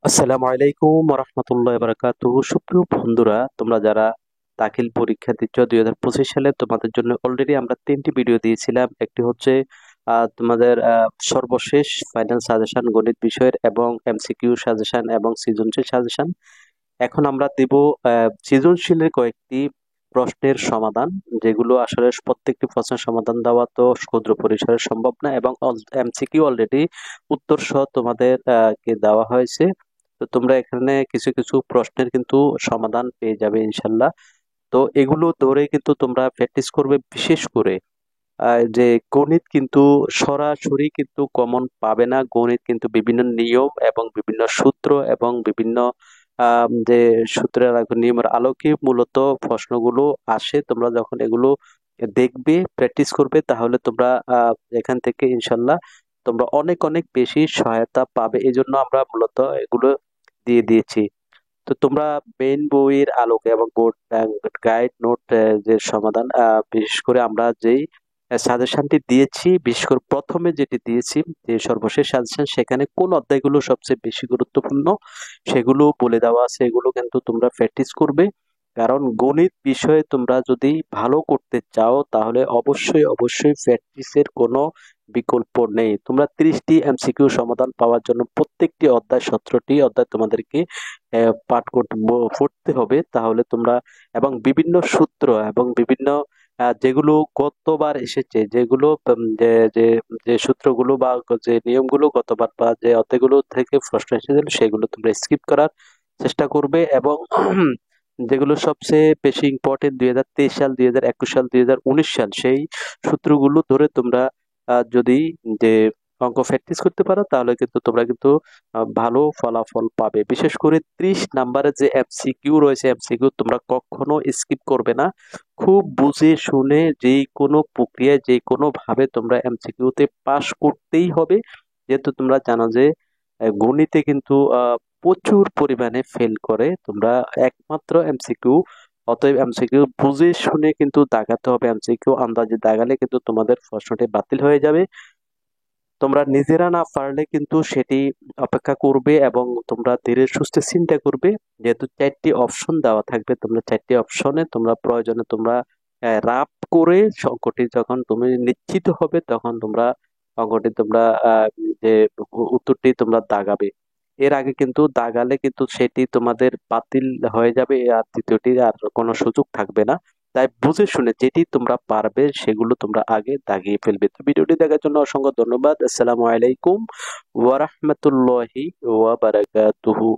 আসসালামু আলাইকুম রহমতুল্লাহ বারাকাতুহু। সুপ্রিয় বন্ধুরা, তোমরা যারা দাখিল পরীক্ষা দিচ্ছ 2025 সালে, তোমাদের জন্য অলরেডি আমরা 3টি ভিডিও দিয়েছিলাম। একটি হচ্ছে তোমাদের সর্বশেষ ফাইনাল সাজেশন গণিত বিষয়ের এবং এমসিকিউ সাজেশন এবং সৃজনশীল সাজেশন। এখন আমরা দিব সৃজনশীলের কয়েকটি প্রশ্নের সমাধান, যেগুলো আসলে প্রত্যেকটি প্রশ্নের সমাধান দেওয়া তো ক্ষুদ্র পরিসরে সম্ভব না, এবং এমসিকিউ অলরেডি উত্তর সহ তোমাদের কে দেওয়া হয়েছে। তো তোমরা এখানে কিছু কিছু প্রশ্নের কিন্তু সমাধান পেয়ে যাবে ইনশাল্লাহ। তো এগুলো ধরে কিন্তু তোমরা প্র্যাকটিস করবে। বিশেষ করে যে গণিত কিন্তু সরাসরি কিন্তু কমন পাবে না। গণিত কিন্তু বিভিন্ন নিয়ম এবং বিভিন্ন সূত্র এবং বিভিন্ন যে সূত্রের নিয়মের আলোকে মূলত প্রশ্নগুলো আসে। তোমরা যখন এগুলো দেখবে, প্র্যাকটিস করবে, তাহলে তোমরা এখান থেকে ইনশাল্লাহ তোমরা অনেক অনেক বেশি সহায়তা পাবে। এই জন্য আমরা মূলত এগুলো দিয়ে দিয়েছি। তো তোমরা মেইন বইয়ের আলোকে এবং বোর্ড গাইড নোট যে সমাধান, বিশেষ করে আমরা যেই সাজেশনটি দিয়েছি, বিশেষ করে প্রথমে যেটি দিয়েছি, যে সর্বশেষ সাজেশন, সেখানে কোন অধ্যায়গুলো সবচেয়ে বেশি গুরুত্বপূর্ণ সেগুলো বলে দেওয়া আছে। এগুলো কিন্তু তোমরা প্র্যাকটিস করবে, কারণ গণিত বিষয়ে তোমরা যদি ভালো করতে চাও তাহলে অবশ্যই অবশ্যই প্র্যাকটিসের কোনো বিকল্প নেই। তোমরা 30টি এমসিকিউ সমাধান পাওয়ার জন্য প্রত্যেকটি অধ্যায় 17টি অধ্যায় তোমাদেরকে পাঠ করতে পড়তে হবে। তাহলে তোমরা এবং বিভিন্ন সূত্র এবং বিভিন্ন যেগুলো গতবার এসেছে, যেগুলো যে যে যে সূত্রগুলো বা যে নিয়মগুলো গতবার বা যে অধ্যায়গুলো থেকে প্রশ্ন এসেছিল, সেগুলো তোমরা স্কিপ করার চেষ্টা করবে। এবং যেগুলো সবচেয়ে বেশি ইম্পর্টেন্ট, 2023 সাল, 2021 সাল, 2019 সাল, সেই সূত্রগুলো ধরে তোমরা যদি যে অঙ্ক প্র্যাকটিস করতে পারো, তাহলে কিন্তু তোমরা কিন্তু ভালো ফলাফল পাবে। বিশেষ করে 30 নাম্বারের যে এমসিকিউ রয়েছে, এমসিকিউ তোমরা কখনো স্কিপ করবে না। খুব বুঝে শুনে যে কোনো প্রক্রিয়ায় যে কোনো ভাবে তোমরা এমসিকিউতে পাশ করতেই হবে। যেহেতু তোমরা জানো যে গণিতে কিন্তু প্রচুর পরিমাণে ফেল করে তোমরা একমাত্র এমসিকিউ। অতএব এমসিকিউ বুঝে শুনে কিন্তু দাগাতে হবে। এমসিকিউ আন্দাজে দাগালে কিন্তু তোমাদের প্রশ্নটি বাতিল হয়ে যাবে। তোমরা নিজেরা না পারলে কিন্তু সেটি অপেক্ষা করবে এবং তোমরা ধীরে সুস্থে চিন্তা করবে। যেহেতু 4টি অপশন দেওয়া থাকবে, তোমরা 4টি অপশনে তোমরা প্রয়োজনে তোমরা রাফ করে অঙ্কটি যখন তুমি নিশ্চিত হবে, তখন তোমরা অঙ্কটি তোমরা যে উত্তরটি তোমরা দাগাবে। এর আগে কিন্তু দাগালে কিন্তু সেটি তোমাদের বাতিল হয়ে যাবে, আর দ্বিতীয়টি আর কোনো সুযোগ থাকবে না। তাই বুঝে শুনে যেটি তোমরা পারবে সেগুলো তোমরা আগে দাগিয়ে ফেলবে। তো ভিডিওটি দেখার জন্য অসংখ্য ধন্যবাদ। আসসালামু আলাইকুম ওয়া রাহমাতুল্লাহি ওয়া বারাকাতুহু।